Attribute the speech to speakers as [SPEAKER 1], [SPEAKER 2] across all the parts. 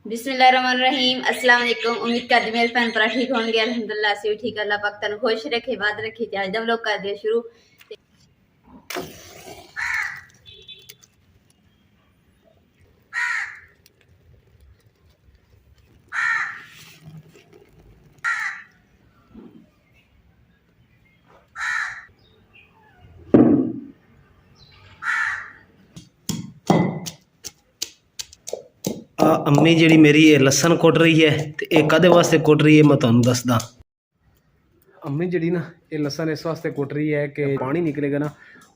[SPEAKER 1] बिस्मिल्लाहिर्रहमानिर्रहीम। अस्सलाम वालेकुम। उम्मीद करती मेरे भैन भरा ठीक होंगे। अल्हम्दुलिल्लाह से भी ठीक। अल्लाह पाक तन खुश रखे, बात रखे। आज हम लोग कर दिए शुरू।
[SPEAKER 2] अम्मी जी मेरी ये लसन कुट रही है तो ये कदे वास्ते कुट रही है मैं तुहानू दसदा। अम्मी जी ना ये लसन इस वास्ते कुट रही है कि पानी निकलेगा ना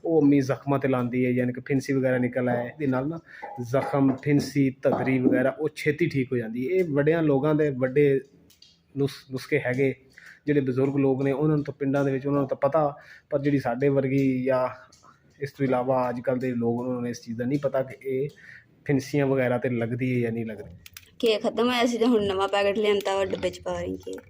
[SPEAKER 2] वो अम्मी जख्मां ते लांदी है, यानी कि फिंसी वगैरह निकल आए इहदे नाल ना जख्म फिंसी तदरी वगैरह वो छेती ठीक हो जाती है। ये वड्डियां लोगों के वड्डे नुस्खे हैगे, ਜਿਹੜੇ ਬਜ਼ੁਰਗ ਲੋਕ ਨੇ ਉਹਨਾਂ ਨੂੰ ਤਾਂ ਪਿੰਡਾਂ ਦੇ ਵਿੱਚ ਉਹਨਾਂ ਨੂੰ ਤਾਂ ਪਤਾ, ਪਰ ਜਿਹੜੀ ਸਾਡੇ ਵਰਗੀ ਜਾਂ ਇਸ ਤੋਂ ਇਲਾਵਾ ਅੱਜ ਕੱਲ੍ਹ ਦੇ ਲੋਕ ਉਹਨਾਂ ਨੂੰ ਇਸ ਚੀਜ਼ ਦਾ ਨਹੀਂ ਪਤਾ ਕਿ ਇਹ ਫਿੰਸੀਆਂ ਵਗੈਰਾ ਤੇ ਲੱਗਦੀ ਹੈ ਜਾਂ ਨਹੀਂ ਲੱਗਦੀ।
[SPEAKER 1] केक खत्म होया सी ते हुण नवां पैकेट लिआंदा वा, डब्बे च पा रही केक।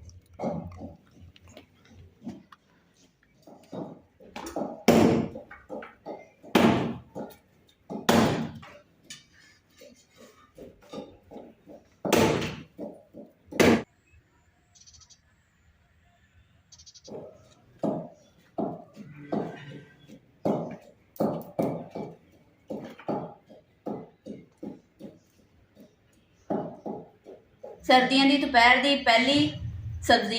[SPEAKER 1] सर्दियों की दोपहर की पहली सब्जी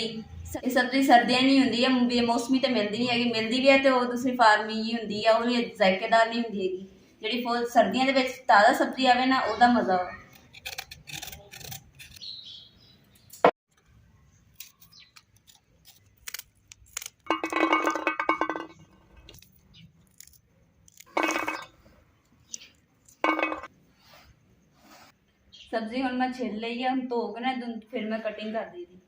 [SPEAKER 1] सब्जी सर्दियां नहीं होंगी है, बेमौसमी तो मिलती नहीं हैगी, मिलती भी है तो दूसरी फार्मी ही होंगी है, वो जायकेदार नहीं होंगी हैगी। जी सर्दियों के ताज़ा सब्जी आवे ना वह मज़ा हो। सब्जी हम मैं छिल ली है, हम धो के ना फिर मैं कटिंग कर दी थी।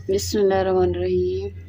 [SPEAKER 1] बिस्मिल्लाहिर्रहमानिर्रहीम।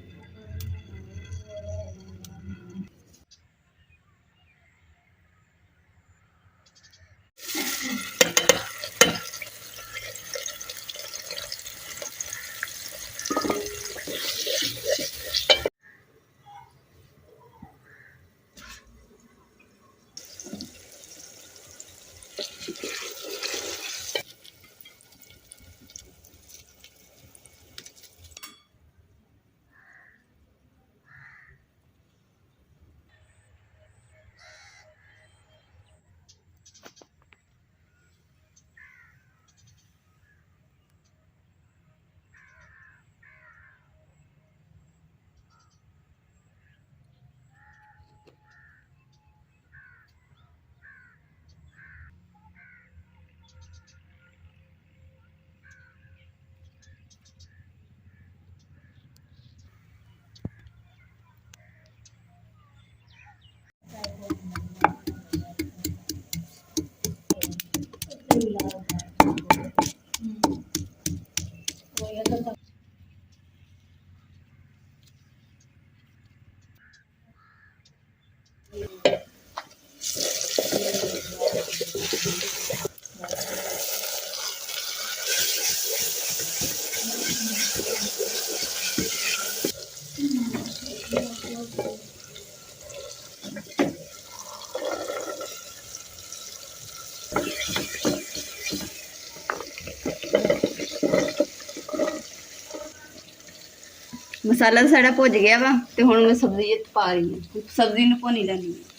[SPEAKER 1] ਮਸਾਲਾ ਤਾਂ ਸਾਡਾ ਭੁੱਜ ਗਿਆ ਵਾ ਤੇ ਹੁਣ ਮੈਂ ਸਬਜ਼ੀ ਇਹ 'ਚ ਪਾ ਰਹੀ ਹਾਂ। ਸਬਜ਼ੀ ਨੂੰ ਭੁੰਨੀ ਲੈਣੀ ਹੈ।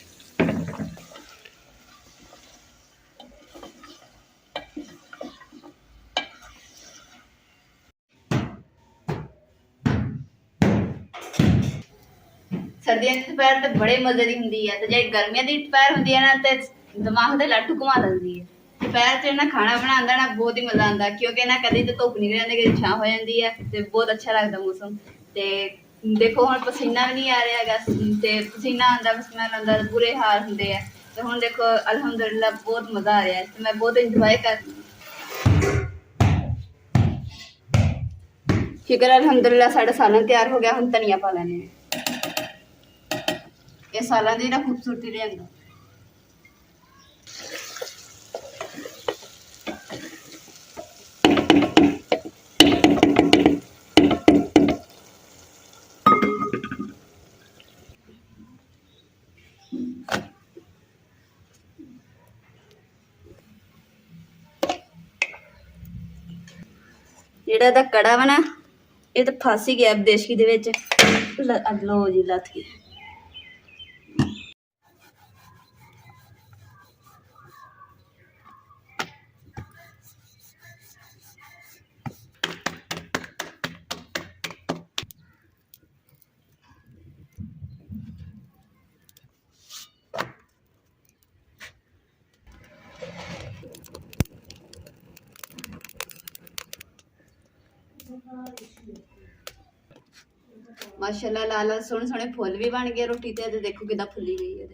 [SPEAKER 1] ਸਰਦੀਆਂ ਦੀ ਦੁਪਹਿਰ ਤੇ ਬੜੇ ਮਜ਼ੇ ਦੀ ਹੁੰਦੀ ਹੈ ਤੇ ਜੇ ਗਰਮੀਆਂ ਦੀ ਦੁਪਹਿਰ ਹੁੰਦੀ ਹੈ ਨਾ ਤੇ ਦਿਮਾਗ ਦੇ ਲੱਟੂ ਘੁਮਾ ਦਿੰਦੀ ਹੈ। ਦੁਪਹਿਰ 'ਚ ਨਾ ਖਾਣਾ ਬਣਾਉਣ ਦਾ ਨਾ ਬਹੁਤ ਹੀ ਮਜ਼ਾ ਆਉਂਦਾ ਕਿਉਂਕਿ ਨਾ ਕਦੀ ਤੇ ਧੁੱਪ ਨਿਕਲ ਜਾਂਦੀ ਕਦੀ ਛਾਂ ਹੋ ਜਾਂਦੀ ਹੈ ਤੇ ਬਹੁਤ ਅੱਛਾ ਲੱਗਦਾ ਮੌਸਮ। ਤੇ ਦੇਖੋ ਹੁਣ ਪਸੀਨਾ ਵੀ ਨਹੀਂ ਆ ਰਿਹਾ ਹੈਗਾ ਤੇ ਪਸੀਨਾ ਆਉਂਦਾ ਸਮੈਲ ਆਉਂਦਾ ਬੁਰੇ ਹਾਲ ਹੁੰਦੇ ਆ ਤੇ ਹੁਣ ਦੇਖੋ ਅਲਹਮਦੁਲਿਲਾ ਬਹੁਤ ਮਜ਼ਾ ਆ ਰਿਹਾ ਹੈ ਤੇ ਮੈਂ ਬਹੁਤ ਇੰਜੋਏ ਕਰ ਰਹੀ ਹਾਂ। ਸ਼ੁਕਰ ਅਲਹਮਦੁਲਿਲਾ ਸਾਡਾ ਸਾਲਨ ਤਿਆਰ ਹੋ ਗਿਆ। ਹੁਣ ਧਨੀਆ ਪਾ ਲੈਣੇ ਆ। ਇਹ ਸਾਲਾਂ ਦੀ ਨਾ ਖੂਬਸੂਰਤੀ ਲਿਆਂਦਾ। ਜਿਹੜਾ ਇਹਦਾ ਕੜਾ ਵਾ ਨਾ ਇਹ ਤਾਂ ਫਸ ਹੀ ਗਿਆ ਵਿਦੇਸ਼ੀ ਦੇ ਵਿੱਚ। ਲਓ ਜੀ ਲੱਥ ਗਿਆ। ਮਾਸ਼ਾਅੱਲਾ ਲਾਲ ਲਾਲ ਸੋਹਣੇ ਸੋਹਣੇ ਫੁੱਲ ਵੀ ਬਣ ਗਏ ਰੋਟੀ ਤੇ ਦੇਖੋ ਕਿੱਦਾਂ ਫੁੱਲੀ ਗਈ ਹੈ।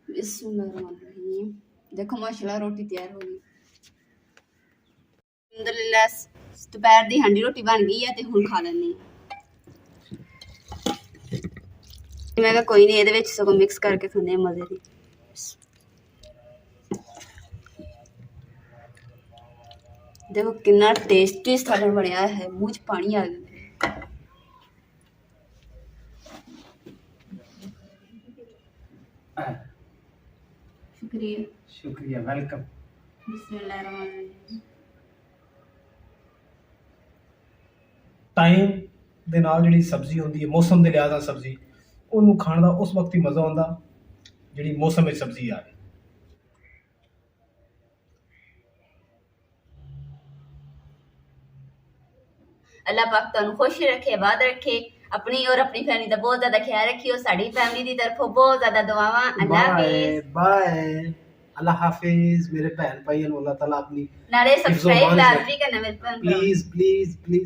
[SPEAKER 1] ਬਿਸਮਿल्लाह देखो माशाल्लाह रोटी तैयार हो गई। अल्हम्दुलिल्लाह दोपहर दी हांडी रोटी बन गई है ते हुण खा लैनी। मैं कहा कोई नहीं ਇਹਦੇ ਵਿੱਚ ਸਗੋਂ ਮਿਕਸ ਕਰਕੇ ਖਾਂਦੇ ਆ ਮਜ਼ੇ ਦੀ। देखो कितना टेस्टी सालन बनया है मुंह च पानी आ गया। शुक्रिया
[SPEAKER 2] शुक्रिया वेलकम। ਟਾਈਮ ਦੇ ਨਾਲ ਜਿਹੜੀ ਸਬਜ਼ੀ ਹੁੰਦੀ ਹੈ ਮੌਸਮ ਦੇ ਲਿਹਾਜ਼ ਨਾਲ ਸਬਜ਼ੀ ਉਹਨੂੰ ਖਾਣ ਦਾ ਉਸ ਵਕਤ ਹੀ ਮਜ਼ਾ ਆਉਂਦਾ ਜਿਹੜੀ ਮੌਸਮ ਵਿੱਚ ਸਬਜ਼ੀ ਆ ਰਹੀ।
[SPEAKER 1] अल्लाह पाक तुहानू खुश रखे आबाद रखे अपनी और अपनी फैमिली का बहुत ज्यादा ख्याल रखियो। साडी फैमिली की तरफों बहुत ज्यादा दुआवां। अल्लाह हाफिज
[SPEAKER 2] बाय अल्लाह हाफिज मेरे भैन भाई अल्लाह ताला अपनी
[SPEAKER 1] नाले सब्सक्राइब लाजमी करना मेरे भैन
[SPEAKER 2] प्लीज प्लीज प्लीज।